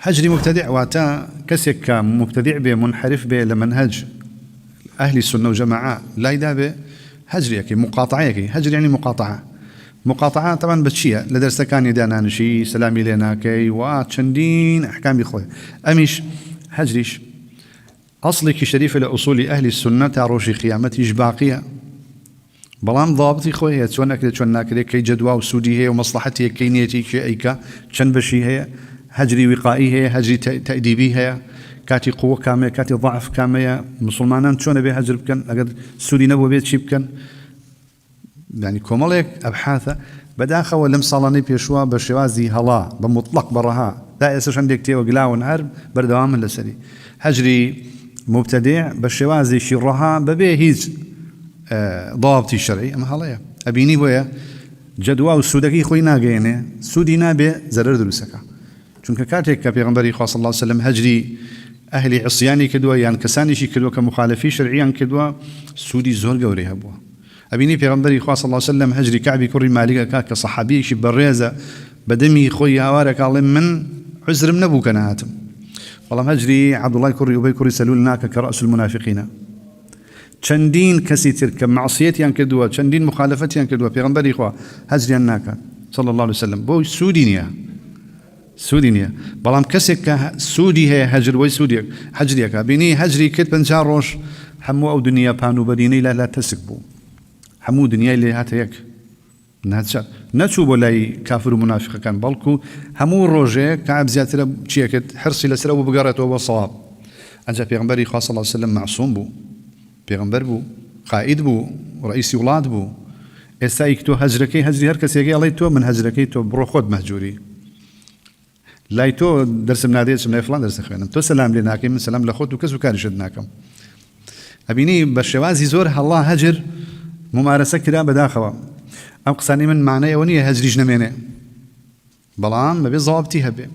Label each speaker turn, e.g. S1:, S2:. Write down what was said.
S1: هجري مبتدع واتا كسك مبتدع به منحرف به لمنهج أهل السنة وجماعة لا يدابه هجري يكي مقاطعة يكي هجر يعني مقاطعة طبعا بتشيء لدرس كان يدانا نشي سلامي لنا كي واتشندين أحكام بخوي أميش هجريش أصلك شريف لأصول أهل السنة تعروشي قيامتي جباقية بلام ضابطي خوي هي تشون أكل تشون ناكل كي جدوى وسودي هي ومصلحتي كي نيتي كي أيكا تشن بشي هي هجري وقائي هي هجري تأديبي هي كاتي قوة كامية كاتي ضعف كامية مسلمان تشون بيه هجر بكن أقد سودي نبو بيت شي بكن يعني كوماليك أبحاثة بداخل ولم صالني بيشوا بشوازي هلا بمطلق برها لا يسوش عندك تي وقلاو نهار بردوام لسري هجري مبتدع بشوازي شرها ببيه هيز ضابطي شرعي أما هلايا أبيني ويا جدوى والسودكي خوي ناقينه سودي نابي زرر دروسكا چونك كاتك كبيغمبري صلى الله عليه وسلم هجري أهلي عصياني كدوا يعني كساني شي كدوا كمخالفي شرعيا كدوا سودي زور قوري هبوا أبيني بيغمبري صلى الله عليه وسلم هجري كعبي كوري مالك كصحابي شي بالريزة بدمي خوي هوارك الله من عذر من أبوك أنا هاتم والله هجري عبد الله كوري أبي كوري سلولناك كرأس المنافقين چندین کسی ترک معصیتی کردوا چندین مخالفتی کردوا پیغمبری خوا هجری ناکا صلی الله علیه وسلم بو سودینیا بلام کسی که سودی هی هجر وی سودی هجری که بینی هجری کت پنجاه روش همو او دنیا پانو بدینی لا تسکبو همو دنیا اللي هات یک نتشو بولاي كافر ومنافق كان بالكو همو روجه كعب زياتر شيكت حرصي لسره وبقرته وصواب أنجا پیغمبری خوا صلی الله علیه وسلم معصوم بو پیغمبر بو قائد بو رئيسي ولاد بو استايك تو هجركي هجري هر كسي الله تو من هجركي تو برو خود مهجوري لا تو درس من هذه من فلان درس خوينا تو سلام لناكم من سلام لخوت وكسو كان شدناكم ابيني بالشوازي زور الله هجر ممارسه كده بداخوا ام قساني من معناه ونيه هجري جنمينه بلان ما بيضابطي هبه